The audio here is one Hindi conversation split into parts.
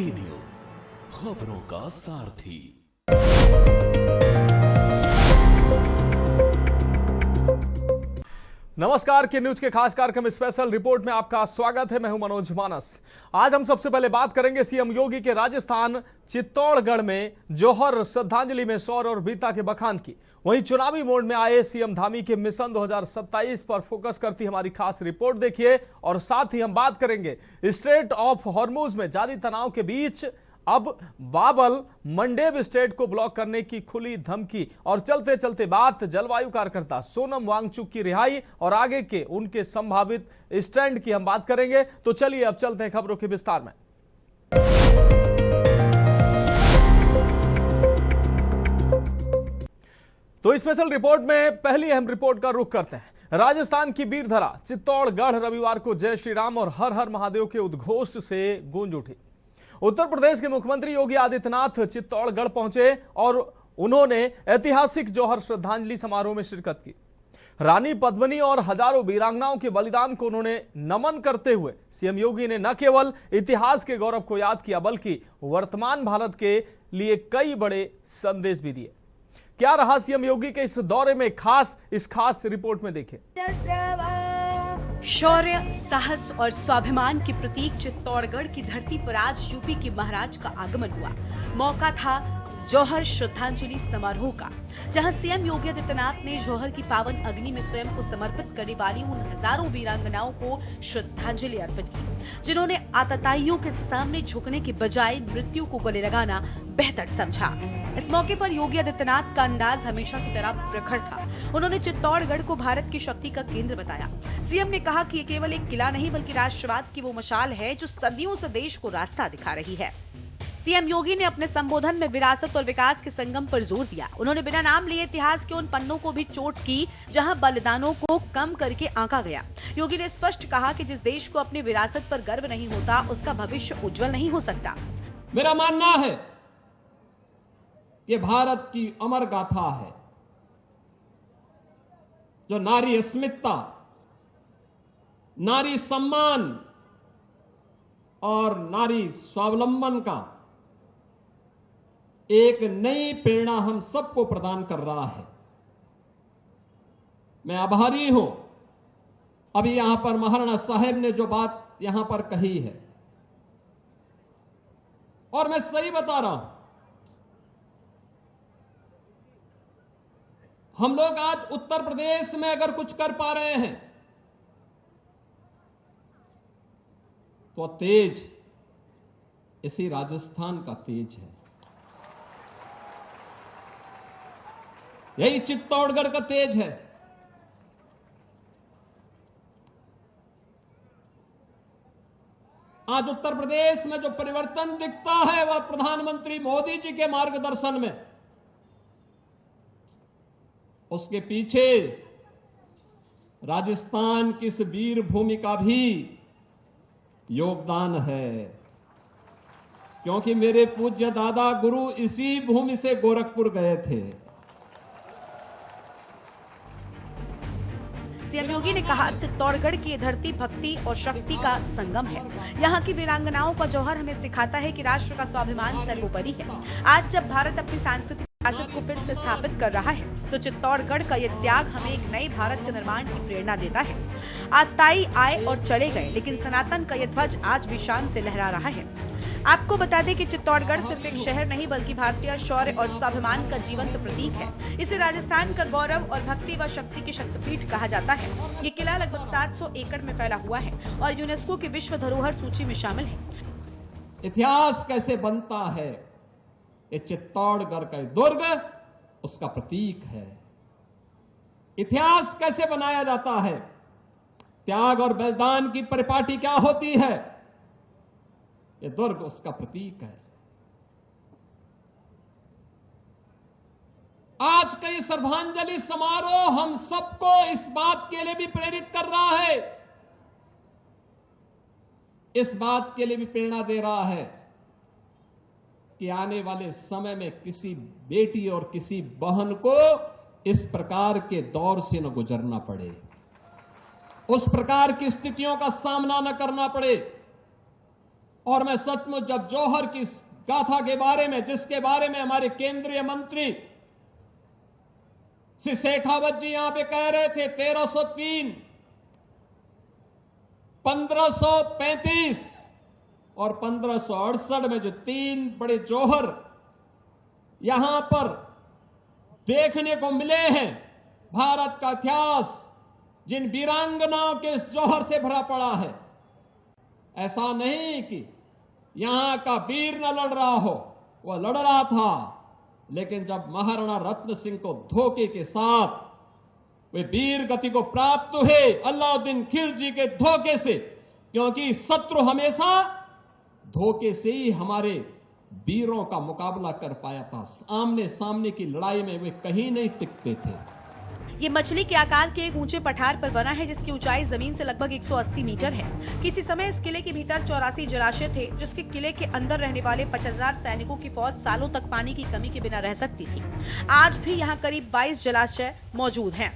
न्यूज खबरों का सारथी। नमस्कार, के न्यूज के खास कार्यक्रम स्पेशल रिपोर्ट में आपका स्वागत है। मैं हूं मनोज मानस। आज हम सबसे पहले बात करेंगे सीएम योगी के राजस्थान चित्तौड़गढ़ में जौहर श्रद्धांजलि में शौर्य और वीरता के बखान की। वहीं चुनावी मोड में आए सीएम धामी के मिशन 2027 पर फोकस करती हमारी खास रिपोर्ट देखिए। और साथ ही हम बात करेंगे स्ट्रेट ऑफ हॉर्मुज में जारी तनाव के बीच अब बाबल मंडेव स्टेट को ब्लॉक करने की खुली धमकी। और चलते चलते बात जलवायु कार्यकर्ता सोनम वांगचुक की रिहाई और आगे के उनके संभावित स्टैंड की हम बात करेंगे। तो चलिए अब चलते हैं खबरों के विस्तार में। तो स्पेशल रिपोर्ट में पहली अहम रिपोर्ट का रुख करते हैं। राजस्थान की वीरधरा चित्तौड़गढ़ रविवार को जय श्री राम और हर हर महादेव के उद्घोष से गूंज उठी। उत्तर प्रदेश के मुख्यमंत्री योगी आदित्यनाथ चित्तौड़गढ़ पहुंचे और उन्होंने ऐतिहासिक जौहर श्रद्धांजलि समारोह में शिरकत की। रानी पद्मिनी और हजारों वीरांगनाओं के बलिदान को उन्होंने नमन करते हुए सीएम योगी ने न केवल इतिहास के गौरव को याद किया बल्कि वर्तमान भारत के लिए कई बड़े संदेश भी दिए। क्या रहा सीएम योगी के इस दौरे में खास, इस खास रिपोर्ट में देखें। शौर्य, साहस और स्वाभिमान के प्रतीक चित्तौड़गढ़ की धरती पर आज यूपी के महाराज का आगमन हुआ। मौका था जौहर श्रद्धांजलि समारोह का, जहां सीएम योगी आदित्यनाथ ने जौहर की पावन अग्नि में स्वयं को समर्पित करने वाली उन हजारों वीरांगनाओं को श्रद्धांजलि अर्पित की, जिन्होंने आतताइयों के सामने झुकने के बजाय मृत्यु को गले लगाना बेहतर समझा। इस मौके पर योगी आदित्यनाथ का अंदाज हमेशा की तरह प्रखर था। उन्होंने चित्तौड़गढ़ को भारत की शक्ति का केंद्र बताया। सीएम ने कहा कि ये केवल एक किला नहीं बल्कि राष्ट्रवाद की वो मशाल है जो सदियों से देश को रास्ता दिखा रही है। सीएम योगी ने अपने संबोधन में विरासत और विकास के संगम पर जोर दिया। उन्होंने बिना नाम लिए इतिहास के उन पन्नों को भी चोट की जहां बलिदानों को कम करके आंका गया। योगी ने स्पष्ट कहा कि जिस देश को अपनी विरासत पर गर्व नहीं होता उसका भविष्य उज्जवल नहीं हो सकता। मेरा मानना है ये भारत की अमर गाथा है जो नारी अस्मिता, नारी सम्मान और नारी स्वावलंबन का एक नई प्रेरणा हम सबको प्रदान कर रहा है। मैं आभारी हूं अभी यहां पर महाराणा साहब ने जो बात यहां पर कही है, और मैं सही बता रहा हूं। हम लोग आज उत्तर प्रदेश में अगर कुछ कर पा रहे हैं तो तेज इसी राजस्थान का तेज है, यही चित्तौड़गढ़ का तेज है। आज उत्तर प्रदेश में जो परिवर्तन दिखता है वह प्रधानमंत्री मोदी जी के मार्गदर्शन में, उसके पीछे राजस्थान की इस वीर भूमि का भी योगदान है, क्योंकि मेरे पूज्य दादा गुरु इसी भूमि से गोरखपुर गए थे। सीएम योगी ने कहा चित्तौड़गढ़ की ये धरती भक्ति और शक्ति का संगम है। यहाँ की वीरांगनाओं का जौहर हमें सिखाता है कि राष्ट्र का स्वाभिमान सर्वोपरि है। आज जब भारत अपनी सांस्कृतिक विरासत को फिर से स्थापित कर रहा है तो चित्तौड़गढ़ का ये त्याग हमें एक नए भारत के निर्माण की प्रेरणा देता है। आताई आए और चले गए, लेकिन सनातन का ये ध्वज आज भी शान से लहरा रहा है। आपको बता दें कि चित्तौड़गढ़ सिर्फ एक शहर नहीं बल्कि भारतीय शौर्य और स्वाभिमान का जीवंत प्रतीक है। इसे राजस्थान का गौरव और भक्ति व शक्ति की शक्तिपीठ कहा जाता है। ये किला लगभग 700 एकड़ में फैला हुआ है और यूनेस्को की विश्व धरोहर सूची में शामिल है। इतिहास कैसे बनता है, ये चित्तौड़गढ़ का दुर्ग उसका प्रतीक है। इतिहास कैसे बनाया जाता है, त्याग और बलिदान की परिपाटी क्या होती है, ये दुर्ग उसका प्रतीक है। आज का ये श्रद्धांजलि समारोह हम सबको इस बात के लिए भी प्रेरित कर रहा है, इस बात के लिए भी प्रेरणा दे रहा है कि आने वाले समय में किसी बेटी और किसी बहन को इस प्रकार के दौर से न गुजरना पड़े, उस प्रकार की स्थितियों का सामना न करना पड़े। और मैं सचमुच जब जौहर की गाथा के बारे में, जिसके बारे में हमारे केंद्रीय मंत्री श्री शेखावत जी यहां पे कह रहे थे 1303, 1535 और 1568 में जो 3 बड़े जौहर यहां पर देखने को मिले हैं, भारत का इतिहास जिन वीरांगनाओं के इस जौहर से भरा पड़ा है। ऐसा नहीं कि यहां का वीर न लड़ रहा हो, वह लड़ रहा था, लेकिन जब महाराणा रत्न सिंह को धोखे के साथ वे वीर गति को प्राप्त हुए अलाउद्दीन खिलजी के धोखे से, क्योंकि शत्रु हमेशा धोखे से ही हमारे वीरों का मुकाबला कर पाया था। आमने सामने की लड़ाई में वे कहीं नहीं टिकते थे। ये मछली के आकार के एक ऊंचे पठार पर बना है, जिसकी ऊंचाई जमीन से लगभग 180 मीटर है। किसी समय इस किले के भीतर 84 जलाशय थे, जिसके किले के अंदर रहने वाले 50,000 सैनिकों की फौज सालों तक पानी की कमी के बिना रह सकती थी। आज भी यहाँ करीब 22 जलाशय मौजूद हैं।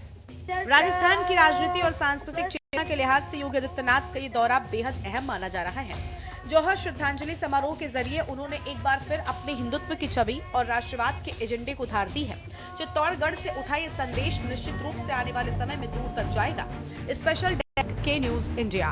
राजस्थान की राजनीति और सांस्कृतिक चेतना के लिहाज से योगी आदित्यनाथ का ये दौरा बेहद अहम माना जा रहा है। जौहर श्रद्धांजलि समारोह के जरिए उन्होंने एक बार फिर अपने हिंदुत्व की छवि और राष्ट्रवाद के एजेंडे को उतार दी है। चित्तौड़गढ़ से उठा ये संदेश निश्चित रूप से आने वाले समय में दूर तक जाएगा। स्पेशल डेस्क के न्यूज इंडिया।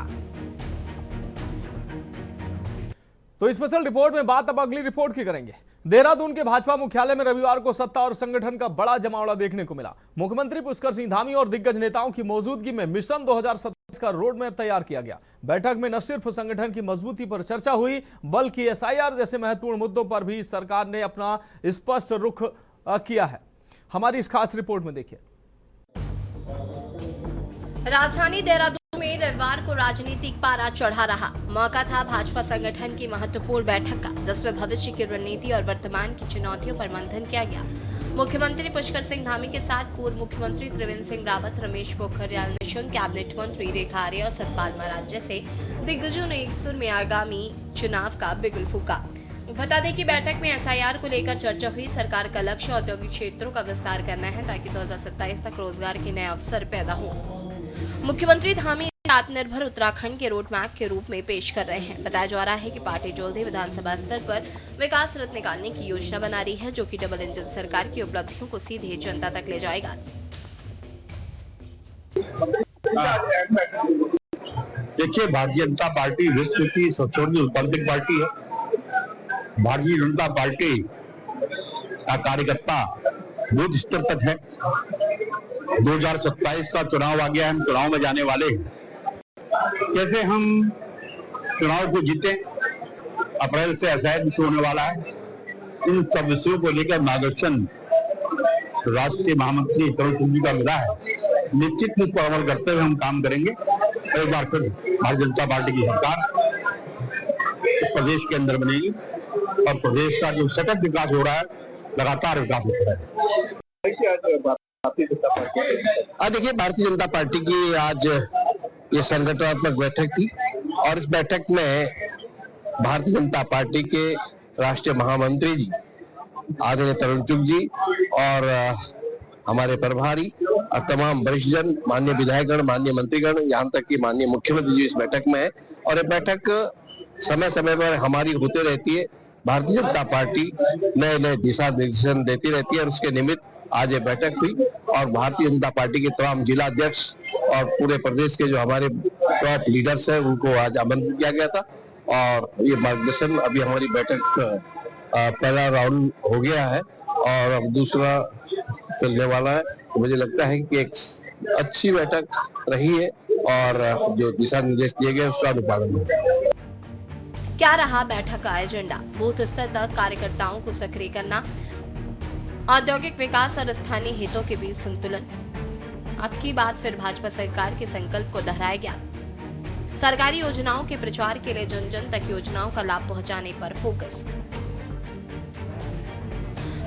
तो स्पेशल रिपोर्ट में बात अब अगली रिपोर्ट की करेंगे। देहरादून के भाजपा मुख्यालय में रविवार को सत्ता और संगठन का बड़ा जमावड़ा देखने को मिला। मुख्यमंत्री पुष्कर सिंह धामी और दिग्गज नेताओं की मौजूदगी में मिशन 2027 का रोड मैप तैयार किया गया। बैठक में न सिर्फ संगठन की मजबूती पर चर्चा हुई, बल्कि एसआईआर जैसे महत्वपूर्ण मुद्दों पर भी सरकार ने अपना स्पष्ट रुख किया है। हमारी इस खास रिपोर्ट में देखिए। राजधानी देहरादून में रविवार को राजनीतिक पारा चढ़ा रहा। मौका था भाजपा संगठन की महत्वपूर्ण बैठक का, जिसमें भविष्य की रणनीति और वर्तमान की चुनौतियों पर मंथन किया गया। मुख्यमंत्री पुष्कर सिंह धामी के साथ पूर्व मुख्यमंत्री त्रिवेंद्र सिंह रावत, रमेश पोखरियाल निशंक, कैबिनेट मंत्री रेखा आर्य और सतपाल महाराज जैसे दिग्गजों ने एक सुर में आगामी चुनाव का बिगुल फूका। बता दें कि बैठक में एसआईआर को लेकर चर्चा हुई। सरकार का लक्ष्य औद्योगिक क्षेत्रों का विस्तार करना है, ताकि 2027 तक रोजगार के नए अवसर पैदा हो। मुख्यमंत्री धामी आत्मनिर्भर उत्तराखंड के रोड मैप के रूप में पेश कर रहे हैं। बताया जा रहा है कि पार्टी जल्द ही विधानसभा स्तर पर विकास रथ निकालने की योजना बना रही है, जो कि डबल इंजन सरकार की उपलब्धियों को सीधे जनता तक ले जाएगा। देखिए, भारतीय जनता पार्टी विश्व की सबसे बड़ी लोकतांत्रिक पार्टी है। भारतीय जनता पार्टी का कार्यकर्ता बूथ स्तर तक है। 2027 का चुनाव आ गया, हम चुनाव में जाने वाले हैं। कैसे हम चुनाव को जीते, अप्रैल से एसआईआर शुरू होने वाला है। इन सब विषयों को लेकर मार्गदर्शन राष्ट्रीय महामंत्री तरुण चुग जी का मिला है। निश्चित इस पर अमल करते हुए हम काम करेंगे। एक बार फिर भारतीय जनता पार्टी की सरकार इस प्रदेश के अंदर बनेगी और प्रदेश का जो सतत विकास हो रहा है, लगातार विकास हो रहा है। देखिए, भारतीय जनता पार्टी की आज ये संगठनात्मक बैठक थी और इस बैठक में भारतीय जनता पार्टी के राष्ट्रीय महामंत्री जी आदरणीय तरुण चुग जी और हमारे प्रभारी और तमाम वरिष्ठजन, माननीय विधायकगण, माननीय मंत्रीगण, यहाँ तक कि माननीय मुख्यमंत्री जी इस बैठक में है। और ये बैठक समय समय पर हमारी होते रहती है। भारतीय जनता पार्टी नए नए दिशा निर्देशन देती रहती है और उसके निमित्त आज ये बैठक हुई और भारतीय जनता पार्टी के तमाम जिला अध्यक्ष और पूरे प्रदेश के जो हमारे टॉप लीडर्स हैं उनको आज आमंत्रित किया गया था। और ये मार्गदर्शन, अभी हमारी बैठक पहला राउंड हो गया है और अब दूसरा चलने वाला है। तो मुझे लगता है कि एक अच्छी बैठक रही है और जो दिशा निर्देश दिए गए उसका अनुपालन होगा। क्या रहा बैठक का एजेंडा? बूथ स्तर तक कार्यकर्ताओं को सक्रिय करना, औद्योगिक विकास और स्थानीय हितों के बीच संतुलन। अब की बात फिर भाजपा सरकार के संकल्प को दोहराया गया। सरकारी योजनाओं के प्रचार के लिए जन जन तक योजनाओं का लाभ पहुंचाने पर फोकस।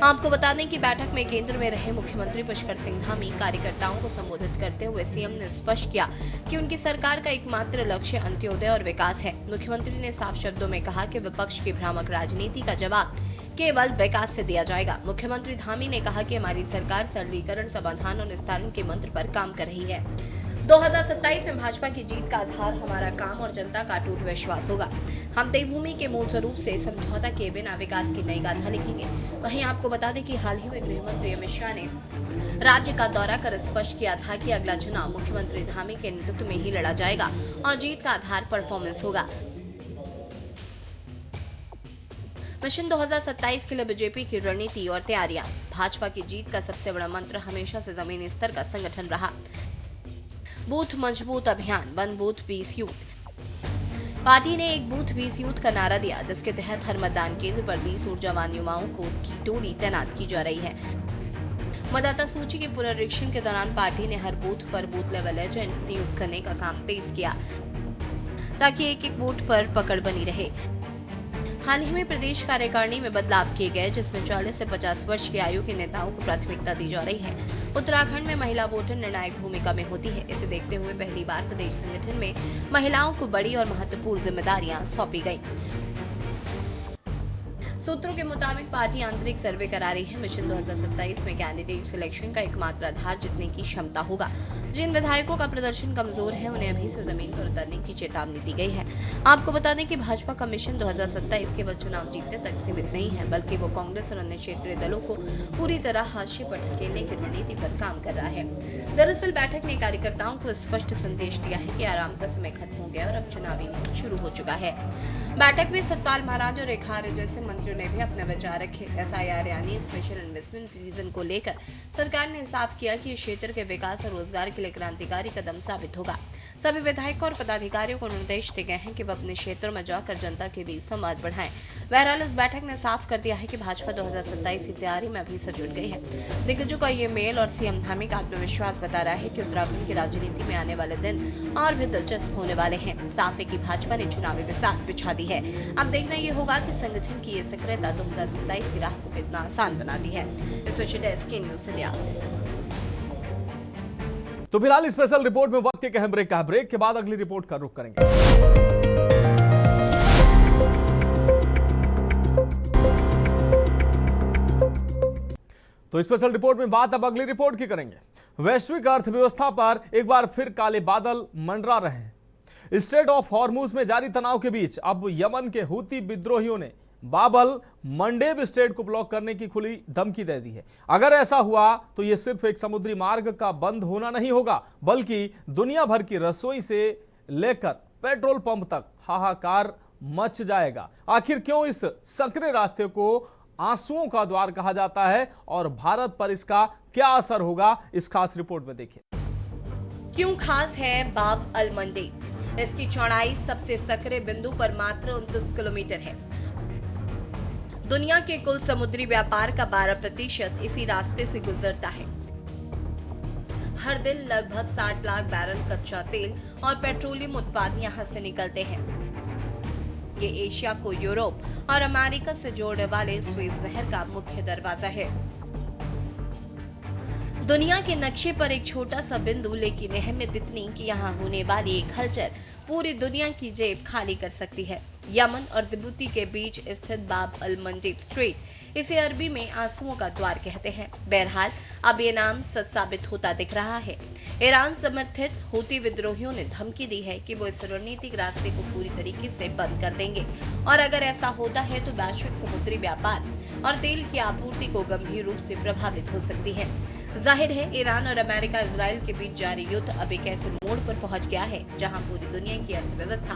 आपको बता दें कि बैठक में केंद्र में रहे मुख्यमंत्री पुष्कर सिंह धामी कार्यकर्ताओं को संबोधित करते हुए सीएम ने स्पष्ट किया कि उनकी सरकार का एकमात्र लक्ष्य अंत्योदय और विकास है। मुख्यमंत्री ने साफ शब्दों में कहा कि विपक्ष की भ्रामक राजनीति का जवाब केवल विकास से दिया जाएगा। मुख्यमंत्री धामी ने कहा कि हमारी सरकार सरलीकरण, समाधान और निस्तारण के मंत्र पर काम कर रही है। 2027 में भाजपा की जीत का आधार हमारा काम और जनता का अटूट विश्वास होगा। हम देवभूमि के मूल स्वरूप से समझौता किए बिना विकास की नई गाथा लिखेंगे। वहीं आपको बता दें कि हाल ही में गृह मंत्री अमित शाह ने राज्य का दौरा कर स्पष्ट किया था कि अगला चुनाव मुख्यमंत्री धामी के नेतृत्व में ही लड़ा जाएगा और जीत का आधार परफॉर्मेंस होगा। मिशन 2027 के लिए बीजेपी की रणनीति और तैयारियां। भाजपा की जीत का सबसे बड़ा मंत्र हमेशा से जमीनी स्तर का संगठन रहा। बूथ मजबूत अभियान, वन बूथ 20 यूथ। पार्टी ने एक बूथ 20 यूथ का नारा दिया, जिसके तहत हर मतदान केंद्र पर 20 ऊर्जावान युवाओं की टोली तैनात की जा रही है। मतदाता सूची के पुनरीक्षण के दौरान पार्टी ने हर बूथ पर बूथ लेवल एजेंट नियुक्त करने का काम तेज किया, ताकि एक एक बूथ पर पकड़ बनी रहे। हाल ही में प्रदेश कार्यकारिणी में बदलाव किए गए, जिसमें 40 से 50 वर्ष की आयु के नेताओं को प्राथमिकता दी जा रही है। उत्तराखंड में महिला वोटर निर्णायक भूमिका में होती है। इसे देखते हुए पहली बार प्रदेश संगठन में महिलाओं को बड़ी और महत्वपूर्ण जिम्मेदारियां सौंपी गई। सूत्रों के मुताबिक पार्टी आंतरिक सर्वे करा रही है। मिशन 2027 में कैंडिडेट सिलेक्शन का एकमात्र आधार जीतने की क्षमता होगा। जिन विधायकों का प्रदर्शन कमजोर है, उन्हें अभी से जमीन पर उतरने की चेतावनी दी गई है। आपको बता दें कि भाजपा का मिशन 2027 केवल चुनाव जीतने तक सीमित नहीं है, बल्कि वो कांग्रेस और अन्य क्षेत्रीय दलों को पूरी तरह हाशिए पर धकेलने की रणनीति पर काम कर रहा है। दरअसल बैठक ने कार्यकर्ताओं को स्पष्ट संदेश दिया है कि आराम का समय खत्म हो गया और अब चुनावी मूड शुरू हो चुका है। बैठक में सतपाल महाराज और रेखा आर्य जैसे मंत्रियों ने भी अपने विचार रखे। SIR यानी स्पेशल इन्वेस्टमेंट रीजन को लेकर सरकार ने साफ किया कि इस क्षेत्र के विकास और रोजगार के लिए क्रांतिकारी कदम साबित होगा। सभी विधायकों और पदाधिकारियों को निर्देश दिए गए हैं कि वे अपने क्षेत्रों में जाकर जनता के बीच संवाद बढ़ाएं। बहरहाल इस बैठक ने साफ कर दिया है कि भाजपा 2027 की तैयारी में अभी से जुट गई है। दिग्गजों का ये मेल और सीएम धामी का आत्मविश्वास बता रहा है कि उत्तराखंड की राजनीति में आने वाले दिन और भी दिलचस्प होने वाले हैं। साफ है कि भाजपा ने चुनावी बिसात बिछा दी है। अब देखना ये होगा कि संगठन की ये सक्रियता 2027 की राह को कितना आसान बना दी है। इस विषय डेस्क के न्यूज इंडिया। तो फिलहाल स्पेशल रिपोर्ट में वक्त के अहम ब्रेक का, ब्रेक के बाद अगली रिपोर्ट का रुख करेंगे। तो स्पेशल रिपोर्ट में बात अब अगली रिपोर्ट की करेंगे। वैश्विक अर्थव्यवस्था पर एक बार फिर काले बादल मंडरा रहे हैं। स्ट्रेट ऑफ हॉर्मुज में जारी तनाव के बीच अब यमन के हूती विद्रोहियों ने बाबल मंडेब स्ट्रेट को ब्लॉक करने की खुली धमकी दे दी है। अगर ऐसा हुआ तो यह सिर्फ एक समुद्री मार्ग का बंद होना नहीं होगा, बल्कि दुनिया भर की रसोई से लेकर पेट्रोल पंप तक हाहाकार मच जाएगा। आखिर क्यों इस संकरे रास्ते को आंसुओं का द्वार कहा जाता है और भारत पर इसका क्या असर होगा, इस खास रिपोर्ट में देखिए। क्यों खास है बाब अल मंडेब? इसकी चौड़ाई सबसे सकरे बिंदु पर मात्र 29 किलोमीटर है। दुनिया के कुल समुद्री व्यापार का 12% इसी रास्ते से गुजरता है। हर दिन लगभग 60 लाख बैरल कच्चा तेल और पेट्रोलियम उत्पाद यहां से निकलते हैं। ये एशिया को यूरोप और अमेरिका से जोड़ने वाले स्वेज नहर का मुख्य दरवाजा है। दुनिया के नक्शे पर एक छोटा सा बिंदु, लेकिन अहमियत इतनी कि यहाँ होने वाली एक हलचल पूरी दुनिया की जेब खाली कर सकती है। यमन और जिबूती के बीच स्थित बाब अल मंडेब स्ट्रेट, इसे अरबी में आंसुओं का द्वार कहते हैं। बहरहाल अब ये नाम सच साबित होता दिख रहा है। ईरान समर्थित हूती विद्रोहियों ने धमकी दी है कि वो इस रणनीतिक रास्ते को पूरी तरीके से बंद कर देंगे, और अगर ऐसा होता है तो वैश्विक समुद्री व्यापार और तेल की आपूर्ति को गंभीर रूप से प्रभावित हो सकती है। जाहिर है ईरान और अमेरिका इजराइल के बीच जारी युद्ध अब एक ऐसे मोड़ पर पहुंच गया है जहां पूरी दुनिया की अर्थव्यवस्था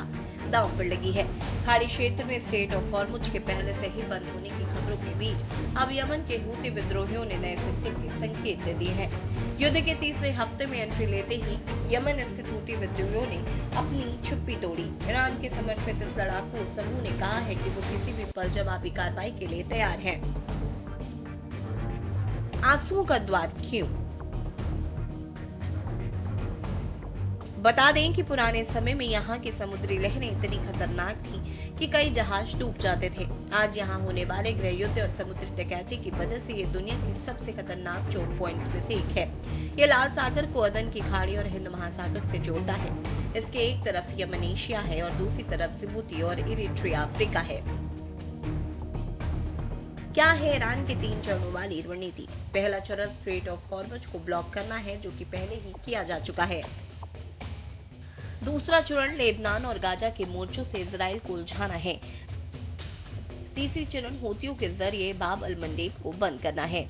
दांव पर लगी है। खाड़ी क्षेत्र में स्ट्रेट ऑफ हॉर्मुज के पहले से ही बंद होने की खबरों के बीच अब यमन के हूती विद्रोहियों ने नए संकट के संकेत दे दिए हैं। युद्ध के तीसरे हफ्ते में एंट्री लेते ही यमन स्थित हूती विद्रोहियों ने अपनी चुप्पी तोड़ी। ईरान के समर्थित इस लड़ाकू समूह ने कहा है कि वो किसी भी पल जवाबी कार्रवाई के लिए तैयार है। आंसुओं का द्वार क्यों? बता दें कि पुराने समय में यहाँ की समुद्री लहरें इतनी खतरनाक थीं कि कई जहाज डूब जाते थे। आज यहाँ होने वाले गृह युद्ध और समुद्री डकैती की वजह से ये दुनिया की सबसे खतरनाक चोक पॉइंट्स में से एक है। ये लाल सागर को अदन की खाड़ी और हिंद महासागर से जोड़ता है। इसके एक तरफ यमन एशिया है और दूसरी तरफ जिबूती और इरिट्रिया अफ्रीका है। क्या है ईरान के 3 चरणों वाली रणनीति? पहला चरण स्ट्रेट ऑफ हॉर्मुज को ब्लॉक करना है, जो कि पहले ही किया जा चुका है। दूसरा चरण लेबनान और गाजा के मोर्चों से इजराइल को उलझाना है। तीसरी चरण हूतियों के जरिए बाब अल मंडेब को बंद करना है।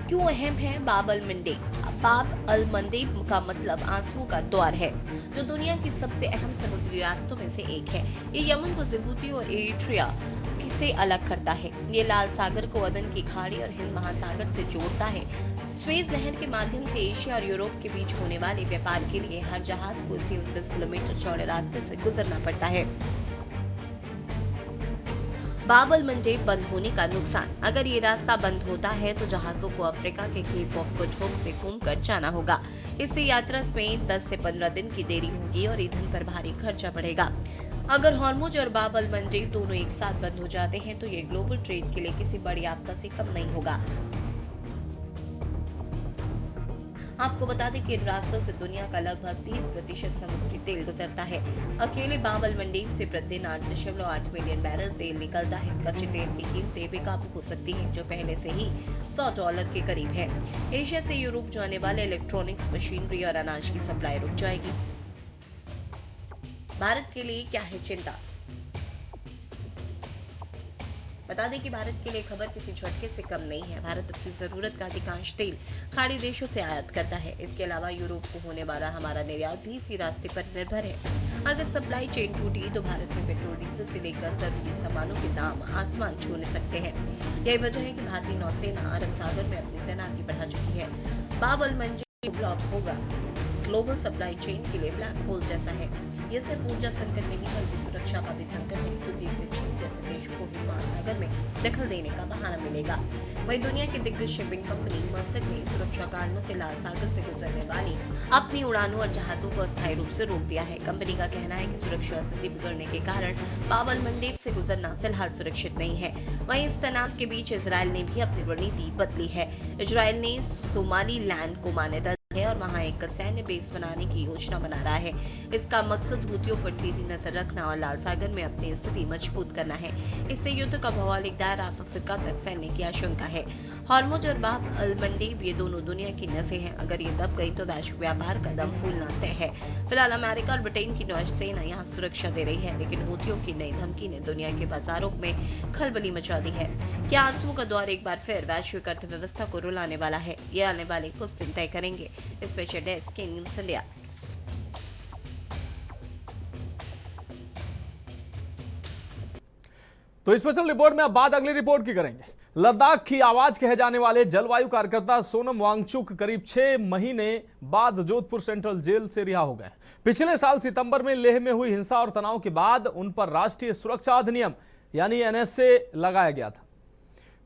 क्यों अहम है बाब अल मंडेब? बाब अल मंडेब का मतलब आंसुओं का द्वार है, जो दुनिया की सबसे अहम समुद्री रास्तों में से एक है। ये यमन को जिबूती और एरिट्रिया से अलग करता है। ये लाल सागर को अदन की खाड़ी और हिंद महासागर से जोड़ता है। स्वेज नहर के माध्यम से एशिया और यूरोप के बीच होने वाले व्यापार के लिए हर जहाज को इसी 29 किलोमीटर चौड़े रास्ते से गुजरना पड़ता है। बाब अल मंडेब बंद होने का नुकसान: अगर ये रास्ता बंद होता है तो जहाजों को अफ्रीका के केप ऑफ गुड होप से घूमकर जाना होगा। इससे यात्रा में 10 से 15 दिन की देरी होगी और ईंधन पर भारी खर्चा बढ़ेगा। अगर हॉर्मुज और बाब अल मंडेब दोनों एक साथ बंद हो जाते हैं तो ये ग्लोबल ट्रेड के लिए किसी बड़ी आपदा से कम नहीं होगा। आपको बता दें कि इन रास्तों से दुनिया का लगभग 30% समुद्री तेल गुजरता है। अकेले बाब अल मंडेब से प्रतिदिन 8.8 मिलियन बैरल तेल निकलता है। कच्चे तेल की कीमतें बेकाबू हो सकती हैं, जो पहले से ही $100 के करीब है। एशिया से यूरोप जाने वाले इलेक्ट्रॉनिक्स, मशीनरी और अनाज की सप्लाई रुक जाएगी। भारत के लिए क्या है चिंता? बता दें कि भारत के लिए खबर किसी झटके से कम नहीं है। भारत अपनी जरूरत का अधिकांश तेल खाड़ी देशों से आयात करता है। इसके अलावा यूरोप को होने वाला हमारा निर्यात भी इसी रास्ते पर निर्भर है। अगर सप्लाई चेन टूटी तो भारत में पेट्रोल, डीजल से लेकर जरूरी सामानों के दाम आसमान छूने सकते हैं। यही वजह है कि भारतीय नौसेना अरब सागर में अपनी तैनाती बढ़ा चुकी है। बाब अल मंडेब ब्लॉक होगा ग्लोबल सप्लाई चेन के लिए ब्लैक होल जैसा है। यह सिर्फ ऊर्जा संकट नहीं बल्कि सुरक्षा का भी संकट है, क्योंकि इससे चीन जैसे देशों को हिंद महासागर में दखल देने का बहाना मिलेगा। वहीं दुनिया की दिग्गज शिपिंग कंपनी मर्स्क ने सुरक्षा कारणों से लाल सागर से गुजरने वाली अपनी उड़ानों और जहाजों को अस्थायी रूप से रोक दिया है। कंपनी का कहना है कि सुरक्षा स्थिति बिगड़ने के कारण बाब अल मंडेब से गुजरना फिलहाल सुरक्षित नहीं है। वहीं इस तनाव के बीच इजराइल ने भी अपनी रणनीति बदली है। इजराइल ने सोमालीलैंड को मान्यता है और वहां एक सैन्य बेस बनाने की योजना बना रहा है। इसका मकसद हूतियों पर सीधी नजर रखना और लाल सागर में अपनी स्थिति मजबूत करना है। इससे युद्ध का भौगोलिक दायरा अफ्रीका तक फैलने की आशंका है। हॉर्मुज और बाब अल मंडेब ये दोनों दुनिया की नसें हैं। अगर ये दब गई तो वैश्विक व्यापार का दम फूलना तय है। फिलहाल अमेरिका और ब्रिटेन की नौसेना यहाँ सुरक्षा दे रही है, लेकिन हूतियों की नई धमकी ने दुनिया के बाजारों में खलबली मचा दी है। क्या आंसुओं का दौर एक बार फिर वैश्विक अर्थव्यवस्था को रुलाने वाला है? ये आने वाले कुछ दिन तय करेंगे। Special desk news India. तो स्पेशल रिपोर्ट में अब बात अगली रिपोर्ट की करेंगे। लद्दाख की आवाज कहे जाने वाले जलवायु कार्यकर्ता सोनम वांगचुक करीब 6 महीने बाद जोधपुर सेंट्रल जेल से रिहा हो गए। पिछले साल सितंबर में लेह में हुई हिंसा और तनाव के बाद उन पर राष्ट्रीय सुरक्षा अधिनियम यानी एनएसए लगाया गया था।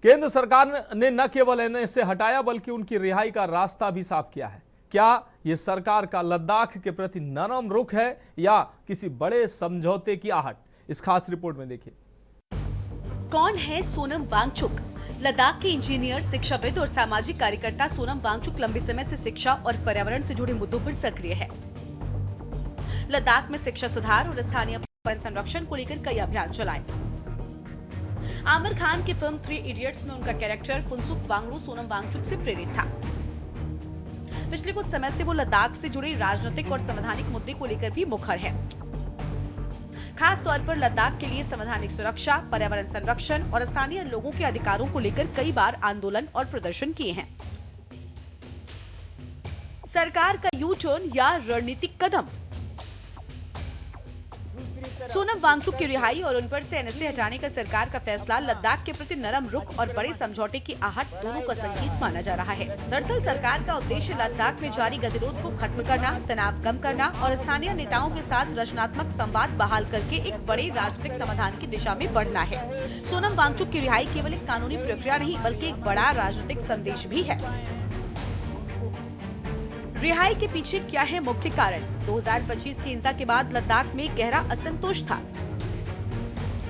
केंद्र सरकार ने न केवल एनएसए हटाया बल्कि उनकी रिहाई का रास्ता भी साफ किया है। क्या यह सरकार का लद्दाख के प्रति नरम रुख है या किसी बड़े समझौते की आहट? इस खास रिपोर्ट में देखिए। कौन है सोनम वांगचुक? लद्दाख के इंजीनियर, शिक्षाविद और सामाजिक कार्यकर्ता सोनम वांगचुक लंबे समय से शिक्षा और पर्यावरण से जुड़े मुद्दों पर सक्रिय है। लद्दाख में शिक्षा सुधार और स्थानीय पर्यावरण संरक्षण को लेकर कई अभियान चलाए। आमिर खान की फिल्म 3 इडियट्स में उनका कैरेक्टर फुनसुक वांगडू सोनम वांगचुक से प्रेरित था। पिछले कुछ समय से वो लद्दाख से जुड़े राजनीतिक और संवैधानिक मुद्दे को लेकर भी मुखर है। खास तौर पर लद्दाख के लिए संवैधानिक सुरक्षा, पर्यावरण संरक्षण और स्थानीय लोगों के अधिकारों को लेकर कई बार आंदोलन और प्रदर्शन किए हैं। सरकार का यू टर्न या रणनीतिक कदम? सोनम वांगचुक की रिहाई और उन पर से एनएसए हटाने का सरकार का फैसला लद्दाख के प्रति नरम रुख और बड़े समझौते की आहट दोनों का संकेत माना जा रहा है। दरअसल सरकार का उद्देश्य लद्दाख में जारी गतिरोध को खत्म करना, तनाव कम करना और स्थानीय नेताओं के साथ रचनात्मक संवाद बहाल करके एक बड़े राजनीतिक समाधान की दिशा में बढ़ना है। सोनम वांगचुक की रिहाई केवल एक कानूनी प्रक्रिया नहीं बल्कि एक बड़ा राजनीतिक संदेश भी है। रिहाई के पीछे क्या है मुख्य कारण? 2025 की हिंसा के बाद लद्दाख में गहरा असंतोष था।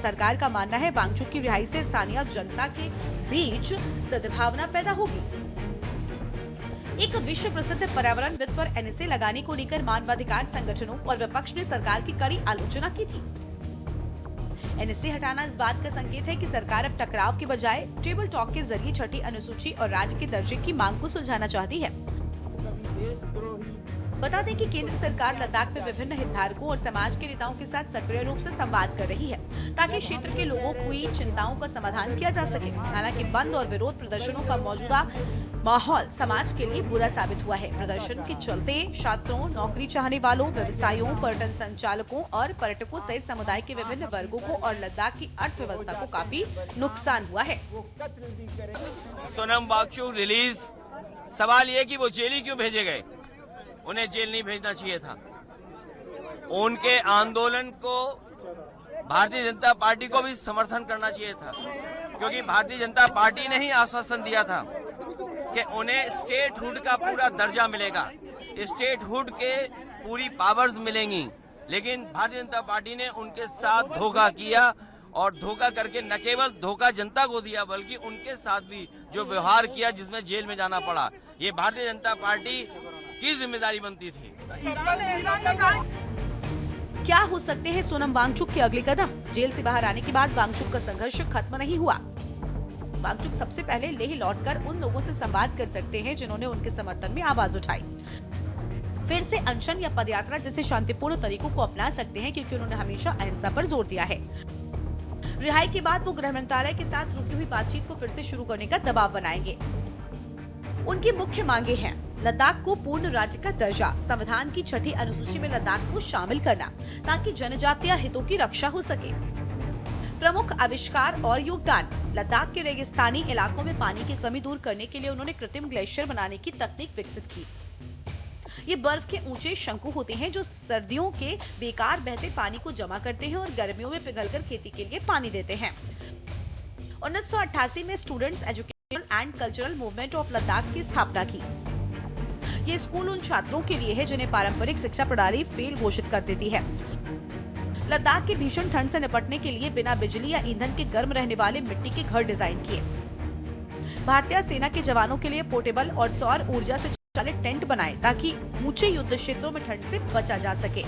सरकार का मानना है वांगचुक की रिहाई से स्थानीय जनता के बीच सद्भावना पैदा होगी। एक विश्व प्रसिद्ध पर्यावरणविद पर एनएसए लगाने को लेकर मानवाधिकार संगठनों और विपक्ष ने सरकार की कड़ी आलोचना की थी। एनएसए हटाना इस बात का संकेत है कि सरकार अब टकराव के बजाय टेबल टॉक के जरिए छठी अनुसूची और राज्य के दर्जे की मांग को सुलझाना चाहती है। बता दें कि केंद्र सरकार लद्दाख में विभिन्न हितधारकों और समाज के नेताओं के साथ सक्रिय रूप से संवाद कर रही है ताकि क्षेत्र के लोगों की चिंताओं का समाधान किया जा सके। हालांकि बंद और विरोध प्रदर्शनों का मौजूदा माहौल समाज के लिए बुरा साबित हुआ है। प्रदर्शन के चलते छात्रों, नौकरी चाहने वालों, व्यवसायियों, पर्यटन संचालकों और पर्यटकों सहित समुदाय के विभिन्न वर्गों को और लद्दाख की अर्थव्यवस्था को काफी नुकसान हुआ है। सोनम वांगचुक रिलीज, सवाल ये कि वो जेल ही क्यों भेजे गए? उन्हें जेल नहीं भेजना चाहिए था। उनके आंदोलन को भारतीय जनता पार्टी को भी समर्थन करना चाहिए था, क्योंकि भारतीय जनता पार्टी ने ही आश्वासन दिया था कि उन्हें स्टेटहुड का पूरा दर्जा मिलेगा, स्टेटहुड के पूरी पावर्स मिलेंगी। लेकिन भारतीय जनता पार्टी ने उनके साथ धोखा किया और धोखा करके न केवल धोखा जनता को दिया बल्कि उनके साथ भी जो व्यवहार किया जिसमें जेल में जाना पड़ा, ये भारतीय जनता पार्टी की जिम्मेदारी बनती थी। क्या हो सकते हैं सोनम वांगचुक के अगले कदम? जेल से बाहर आने के बाद वांगचुक का संघर्ष खत्म नहीं हुआ। वांगचुक सबसे पहले लेह लौटकर उन लोगों से संवाद कर सकते हैं जिन्होंने उनके समर्थन में आवाज उठाई। फिर से अनशन या पदयात्रा जैसे शांतिपूर्ण तरीकों को अपना सकते हैं, क्योंकि उन्होंने हमेशा अहिंसा पर जोर दिया है। रिहाई के बाद वो गृह मंत्रालय के साथ रुकी हुई बातचीत को फिर से शुरू करने का दबाव बनाएंगे। उनकी मुख्य मांगे हैं लद्दाख को पूर्ण राज्य का दर्जा, संविधान की 6ठी अनुसूची में लद्दाख को शामिल करना ताकि जनजातीय हितों की रक्षा हो सके। प्रमुख आविष्कार और योगदान, लद्दाख के रेगिस्तानी इलाकों में पानी की कमी दूर करने के लिए उन्होंने कृत्रिम ग्लेशियर बनाने की तकनीक विकसित की। ये बर्फ के ऊंचे शंकु होते हैं जो सर्दियों के बेकार बहते पानी को जमा करते हैं और गर्मियों में पिघलकर खेती के लिए पानी देते हैं। 1988 में students educational and cultural movement of Ladakh की स्थापना की। ये स्कूल उन छात्रों के लिए है जिन्हें पारंपरिक शिक्षा प्रणाली फेल घोषित कर देती है। लद्दाख की भीषण ठंड से निपटने के लिए बिना बिजली या ईंधन के गर्म रहने वाले मिट्टी के घर डिजाइन किए। भारतीय सेना के जवानों के लिए पोर्टेबल और सौर ऊर्जा से चालित टेंट बनाए ताकि ऊंचे युद्ध क्षेत्रों में ठंड से बचा जा सके।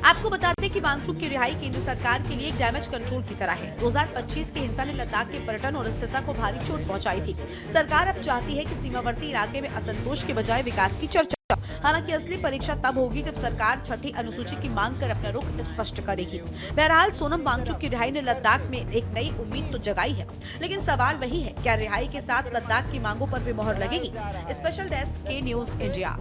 आपको बता दें कि वांगचुक की रिहाई केंद्र सरकार के लिए एक डैमेज कंट्रोल की तरह है। 2025 की हिंसा ने लद्दाख के पर्यटन और स्थिरता को भारी चोट पहुंचाई थी। सरकार अब चाहती है कि सीमावर्ती इलाके में असंतोष के बजाय विकास की चर्चा। हालांकि असली परीक्षा तब होगी जब सरकार 6ठी अनुसूची की मांग कर अपना रुख स्पष्ट करेगी। बहरहाल सोनम वांगचुक की रिहाई ने लद्दाख में एक नई उम्मीद तो जगाई है, लेकिन सवाल वही है, क्या रिहाई के साथ लद्दाख की मांगों पर भी मोहर लगेगी? स्पेशल डेस्क के न्यूज इंडिया।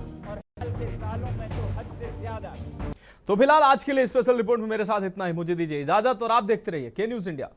तो फिलहाल आज के लिए स्पेशल रिपोर्ट में मेरे साथ इतना ही। मुझे दीजिए इजाजत और आप देखते रहिए के न्यूज इंडिया।